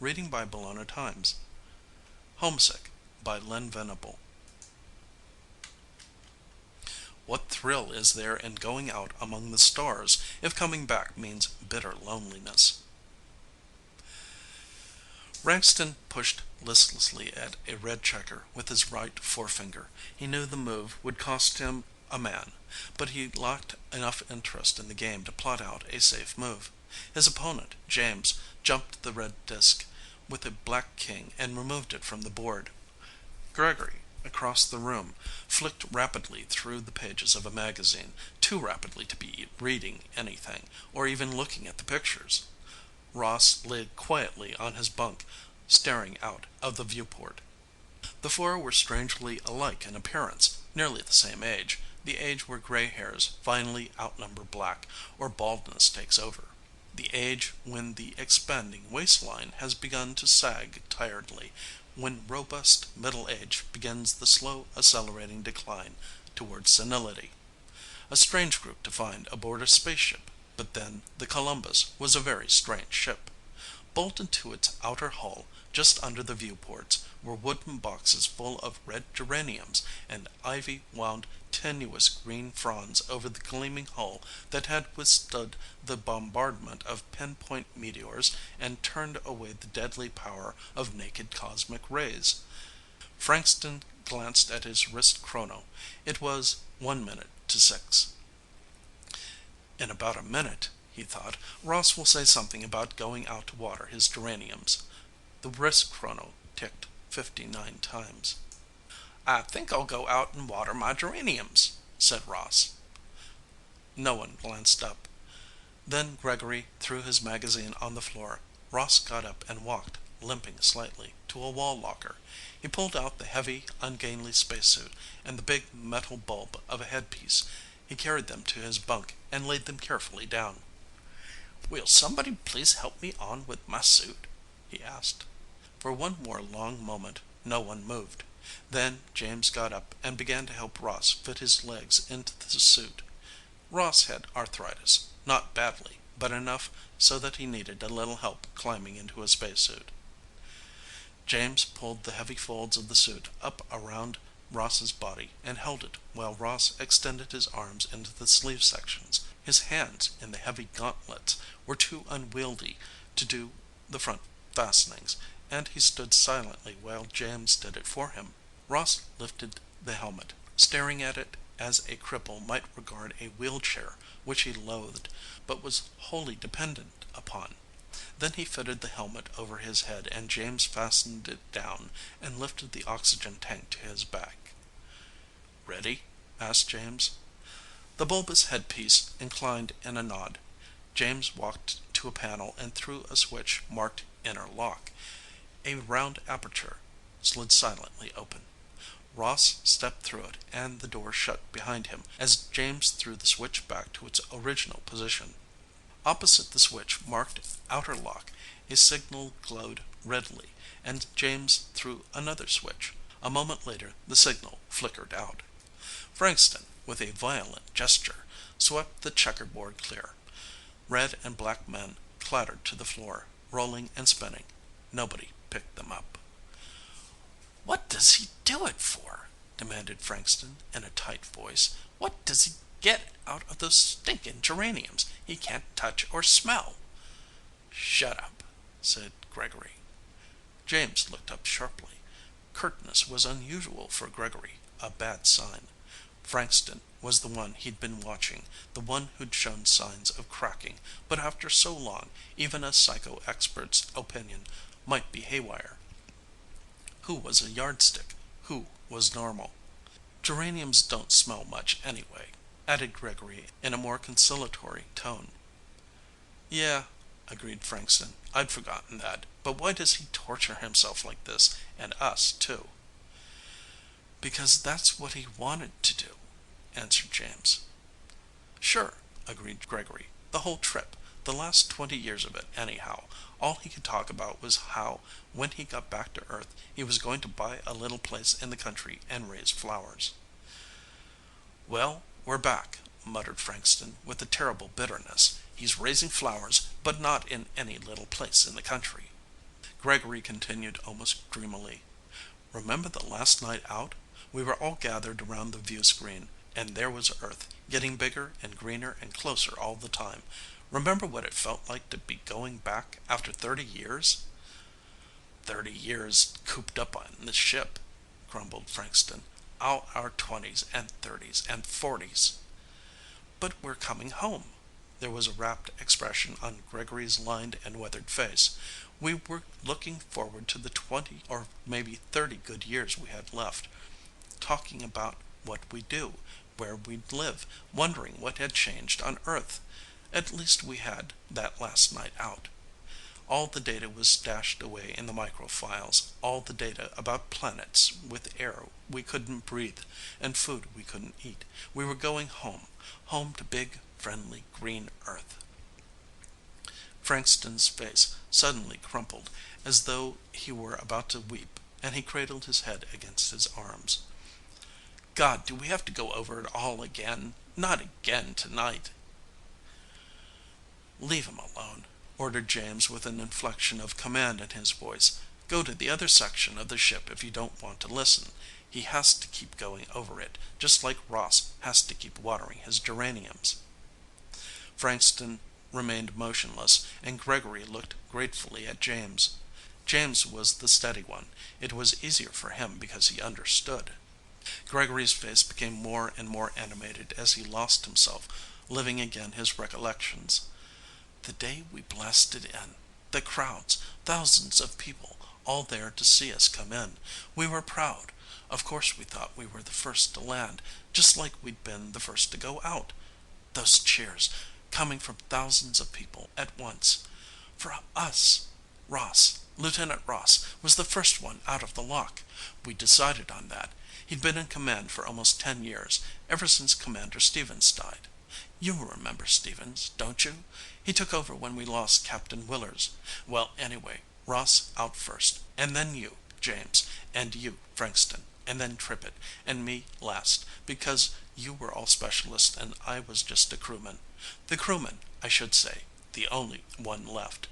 Reading by Bologna Times. Homesick by Len Venable. What thrill is there in going out among the stars if coming back means bitter loneliness? Frankston pushed listlessly at a red checker with his right forefinger. He knew the move would cost him a man, but he lacked enough interest in the game to plot out a safe move. His opponent, James, jumped the red disk with a black king and removed it from the board. Gregory, across the room, flicked rapidly through the pages of a magazine, too rapidly to be reading anything, or even looking at the pictures. Ross lay quietly on his bunk, staring out of the viewport. The four were strangely alike in appearance, nearly the same age, the age where gray hairs finally outnumber black, or baldness takes over. The age when the expanding waistline has begun to sag tiredly, when robust middle age begins the slow accelerating decline toward senility. A strange group to find aboard a spaceship, but then the Columbus was a very strange ship. Bolted to its outer hull, just under the viewports, were wooden boxes full of red geraniums and ivy wound tenuous green fronds over the gleaming hull that had withstood the bombardment of pinpoint meteors and turned away the deadly power of naked cosmic rays. Frankston glanced at his wrist chrono. It was 1 minute to 6. In about a minute, he thought, Ross will say something about going out to water his geraniums. The wrist chrono ticked 59 times. "I think I'll go out and water my geraniums," said Ross. No one glanced up. Then Gregory threw his magazine on the floor. Ross got up and walked, limping slightly, to a wall locker. He pulled out the heavy, ungainly spacesuit and the big metal bulb of a headpiece. He carried them to his bunk and laid them carefully down. "Will somebody please help me on with my suit?" he asked. For one more long moment no one moved. Then James got up and began to help Ross fit his legs into the suit. Ross had arthritis, not badly, but enough so that he needed a little help climbing into a spacesuit. James pulled the heavy folds of the suit up around Ross's body and held it while Ross extended his arms into the sleeve sections. His hands, in the heavy gauntlets, were too unwieldy to do the front fastenings, and he stood silently while James did it for him. Ross lifted the helmet, staring at it as a cripple might regard a wheelchair which he loathed but was wholly dependent upon. Then he fitted the helmet over his head and James fastened it down and lifted the oxygen tank to his back. "Ready?" asked James. The bulbous headpiece inclined in a nod. James walked to a panel and threw a switch marked Inner Lock. A round aperture slid silently open. Ross stepped through it and the door shut behind him as James threw the switch back to its original position. Opposite the switch marked Outer Lock, a signal glowed redly, and James threw another switch. A moment later the signal flickered out. Frankston, with a violent gesture, swept the checkerboard clear. Red and black men clattered to the floor, rolling and spinning. Nobody picked them up. "What does he do it for?" demanded Frankston in a tight voice. "What does he get out of those stinking geraniums he can't touch or smell?" "Shut up," said Gregory. James looked up sharply. Curtness was unusual for Gregory, a bad sign. Frankston was the one he'd been watching, the one who'd shown signs of cracking, but after so long, even a psycho expert's opinion might be haywire. Who was a yardstick? Who was normal? "Geraniums don't smell much anyway," added Gregory in a more conciliatory tone. "Yeah," agreed Frankston. "I'd forgotten that. But why does he torture himself like this, and us too?" "Because that's what he wanted to do," answered James. "Sure," agreed Gregory. "The whole trip, the last 20 years of it, anyhow, all he could talk about was how, when he got back to Earth, he was going to buy a little place in the country and raise flowers." "Well, we're back," muttered Frankston with a terrible bitterness. "He's raising flowers, but not in any little place in the country." Gregory continued almost dreamily. Remember the last night out? We were all gathered around the view screen, and there was Earth, getting bigger and greener and closer all the time. Remember what it felt like to be going back after 30 years? 30 years cooped up on the ship, grumbled Frankston. All our 20s and 30s and 40s. But we're coming home. There was a rapt expression on Gregory's lined and weathered face. We were looking forward to the 20 or maybe 30 good years we had left, talking about what we'd do, where we'd live, wondering what had changed on Earth. At least we had that last night out. All the data was stashed away in the microfiles, all the data about planets with air we couldn't breathe and food we couldn't eat. We were going home, home to big, friendly, green Earth. Frankston's face suddenly crumpled as though he were about to weep, and he cradled his head against his arms. God, do we have to go over it all again? Not again tonight. Leave him alone, ordered James with an inflection of command in his voice. Go to the other section of the ship if you don't want to listen. He has to keep going over it, just like Ross has to keep watering his geraniums. Frankston remained motionless, and Gregory looked gratefully at James. James was the steady one. It was easier for him because he understood. Gregory's face became more and more animated as he lost himself, living again his recollections. The day we blasted in. The crowds, thousands of people, all there to see us come in. We were proud. Of course we thought we were the first to land, just like we'd been the first to go out. Those cheers, coming from thousands of people at once. For us. Ross, Lieutenant Ross, was the first one out of the lock. We decided on that. He'd been in command for almost 10 years, ever since Commander Stevens died. You remember Stevens, don't you? He took over when we lost Captain Willers. Well, anyway, Ross out first, and then you, James, and you, Frankston, and then Trippitt, and me last, because you were all specialists and I was just a crewman. The crewman, I should say, the only one left.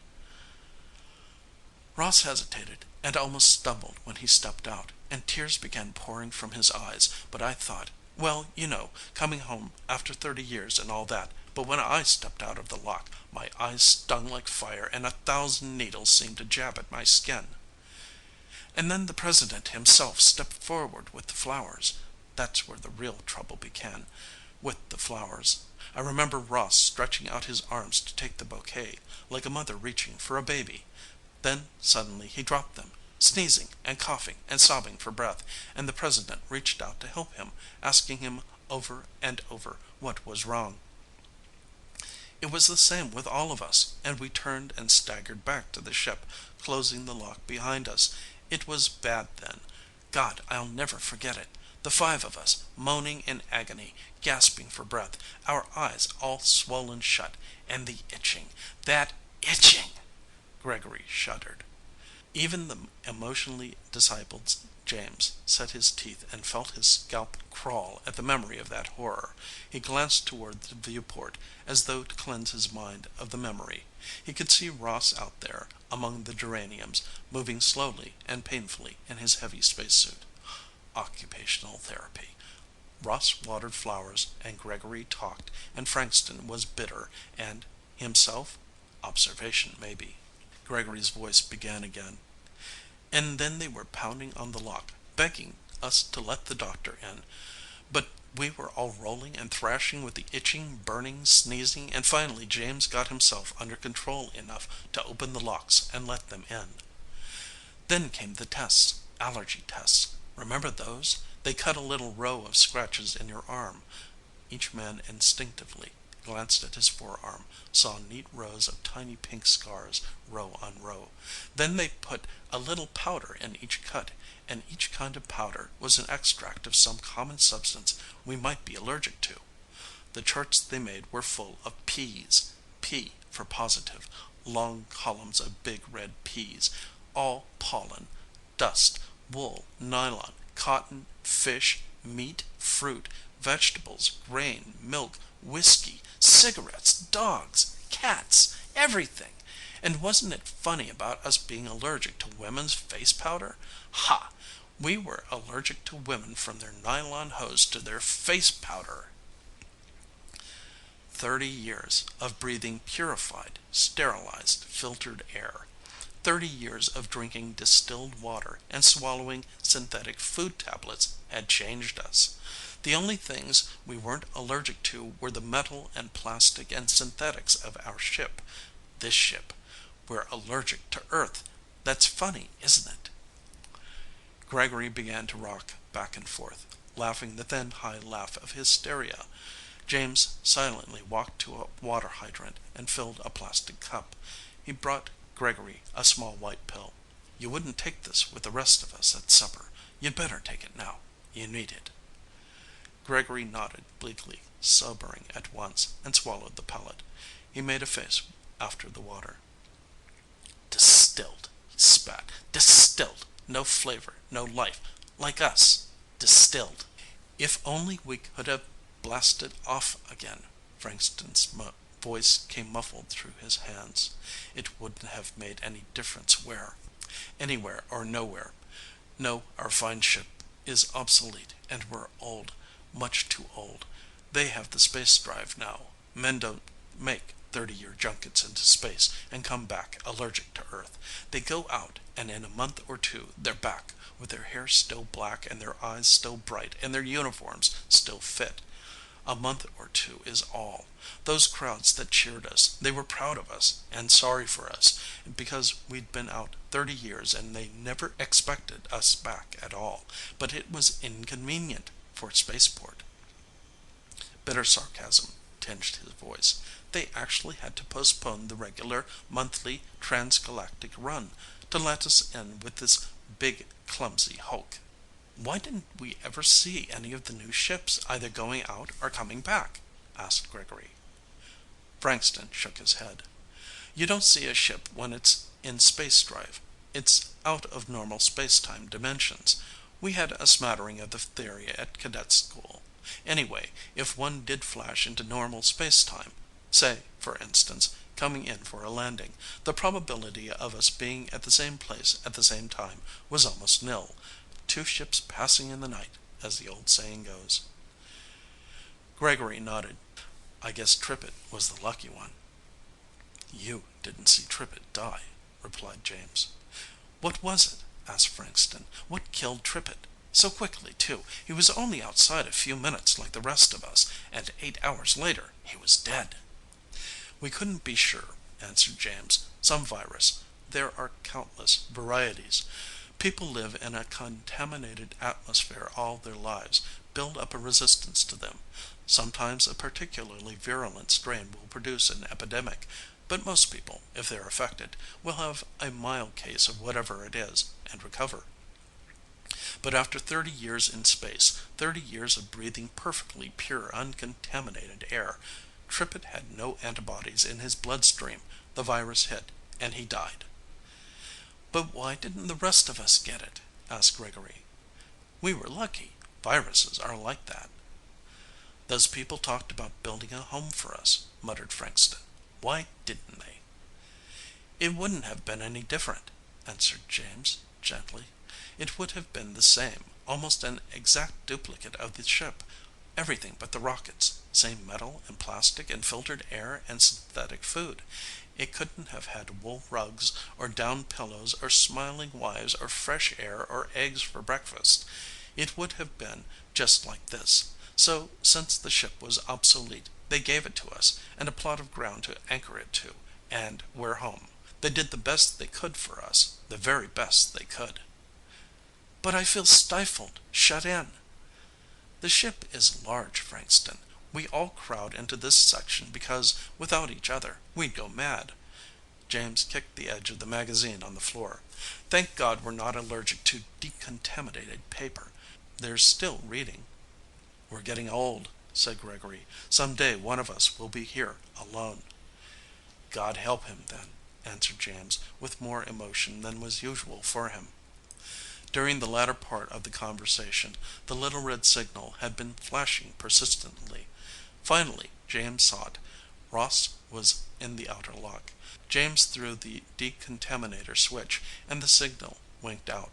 Ross hesitated and almost stumbled when he stepped out, and tears began pouring from his eyes, but I thought, well, you know, coming home after 30 years and all that, but when I stepped out of the lock, my eyes stung like fire and 1,000 needles seemed to jab at my skin. And then the president himself stepped forward with the flowers. That's where the real trouble began, with the flowers. I remember Ross stretching out his arms to take the bouquet, like a mother reaching for a baby. Then suddenly he dropped them, sneezing and coughing and sobbing for breath, and the president reached out to help him, asking him over and over what was wrong. It was the same with all of us, and we turned and staggered back to the ship, closing the lock behind us. It was bad then. God, I'll never forget it. The 5 of us, moaning in agony, gasping for breath, our eyes all swollen shut, and the itching. That itching! Gregory shuddered. Even the emotionally discipled James set his teeth and felt his scalp crawl at the memory of that horror. He glanced toward the viewport as though to cleanse his mind of the memory. He could see Ross out there among the geraniums, moving slowly and painfully in his heavy spacesuit. Occupational therapy. Ross watered flowers and Gregory talked, and Frankston was bitter, and himself? Observation, maybe. Gregory's voice began again. And then they were pounding on the lock, begging us to let the doctor in. But we were all rolling and thrashing with the itching, burning, sneezing, and finally James got himself under control enough to open the locks and let them in. Then came the tests, allergy tests. Remember those? They cut a little row of scratches in your arm. Each man instinctively glanced at his forearm, saw neat rows of tiny pink scars, row on row. Then they put a little powder in each cut, and each kind of powder was an extract of some common substance we might be allergic to. The charts they made were full of P's, P for positive, long columns of big red P's, all pollen, dust, wool, nylon, cotton, fish, meat, fruit, vegetables, grain, milk, whiskey, cigarettes, dogs, cats, everything. And wasn't it funny about us being allergic to women's face powder? Ha! We were allergic to women from their nylon hose to their face powder. 30 years of breathing purified, sterilized, filtered air. 30 years of drinking distilled water and swallowing synthetic food tablets had changed us. The only things we weren't allergic to were the metal and plastic and synthetics of our ship. This ship. We're allergic to Earth. That's funny, isn't it? Gregory began to rock back and forth, laughing the thin, high laugh of hysteria. James silently walked to a water hydrant and filled a plastic cup. He brought Gregory a small white pill. You wouldn't take this with the rest of us at supper. You'd better take it now. You need it. Gregory nodded bleakly, sobering at once, and swallowed the pellet. He made a face after the water. Distilled, he spat. Distilled. No flavor, no life. Like us. Distilled. If only we could have blasted off again. Frankston's voice came muffled through his hands. It wouldn't have made any difference where. Anywhere or nowhere. No, our fine ship is obsolete, and we're old. Much too old. They have the space drive now. Men don't make 30-year junkets into space and come back allergic to Earth. They go out, and in a month or two they're back, with their hair still black and their eyes still bright and their uniforms still fit. A month or two is all. Those crowds that cheered us, they were proud of us and sorry for us because we'd been out 30 years and they never expected us back at all. But it was inconvenient for spaceport. Bitter sarcasm tinged his voice. They actually had to postpone the regular monthly transgalactic run to let us in with this big clumsy hulk. Why didn't we ever see any of the new ships either going out or coming back? Asked Gregory. Frankston shook his head. You don't see a ship when it's in space drive. It's out of normal space-time dimensions. We had a smattering of the theory at cadet school. Anyway, if one did flash into normal space-time, say, for instance, coming in for a landing, the probability of us being at the same place at the same time was almost nil. Two ships passing in the night, as the old saying goes. Gregory nodded. I guess Trippitt was the lucky one. You didn't see Trippitt die, replied James. What was it? Asked Frankston. What killed Trippitt? So quickly, too. He was only outside a few minutes like the rest of us, and 8 hours later he was dead. We couldn't be sure, answered James. Some virus. There are countless varieties. People live in a contaminated atmosphere all their lives, build up a resistance to them. Sometimes a particularly virulent strain will produce an epidemic, but most people, if they're affected, will have a mild case of whatever it is and recover. But after 30 years in space, 30 years of breathing perfectly pure, uncontaminated air, Trippitt had no antibodies in his bloodstream. The virus hit, and he died. But why didn't the rest of us get it? Asked Gregory. We were lucky. Viruses are like that. Those people talked about building a home for us, muttered Frankston. Why didn't they? It wouldn't have been any different, answered James gently. It would have been the same, almost an exact duplicate of the ship. Everything but the rockets. Same metal and plastic and filtered air and synthetic food. It couldn't have had wool rugs or down pillows or smiling wives or fresh air or eggs for breakfast. It would have been just like this. So, since the ship was obsolete, they gave it to us, and a plot of ground to anchor it to, and we're home. They did the best they could for us, the very best they could. But I feel stifled, shut in. The ship is large, Frankston. We all crowd into this section because, without each other, we'd go mad. James kicked the edge of the magazine on the floor. Thank God we're not allergic to decontaminated paper. There's still reading. We're getting old, said Gregory. Some day one of us will be here alone. God help him, then, answered James, with more emotion than was usual for him. During the latter part of the conversation, the little red signal had been flashing persistently. Finally, James saw it, Ross was in the outer lock. James threw the decontaminator switch and the signal winked out.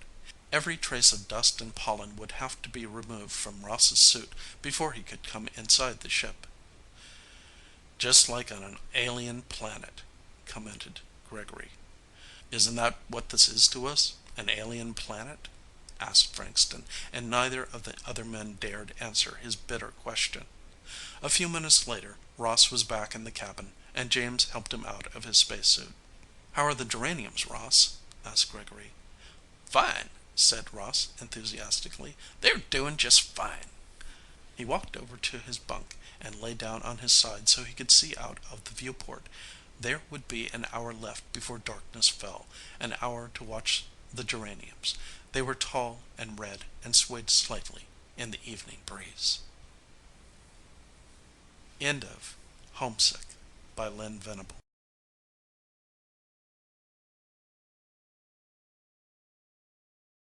Every trace of dust and pollen would have to be removed from Ross's suit before he could come inside the ship. "Just like on an alien planet," commented Gregory. "Isn't that what this is to us? An alien planet?" asked Frankston, and neither of the other men dared answer his bitter question. A few minutes later Ross was back in the cabin, and James helped him out of his spacesuit. "How are the geraniums, Ross?" asked Gregory. "Fine," said Ross enthusiastically. "They're doing just fine." He walked over to his bunk and lay down on his side so he could see out of the viewport. There would be an hour left before darkness fell, an hour to watch the geraniums. They were tall and red and swayed slightly in the evening breeze. End of Homesick by Lynn Venable.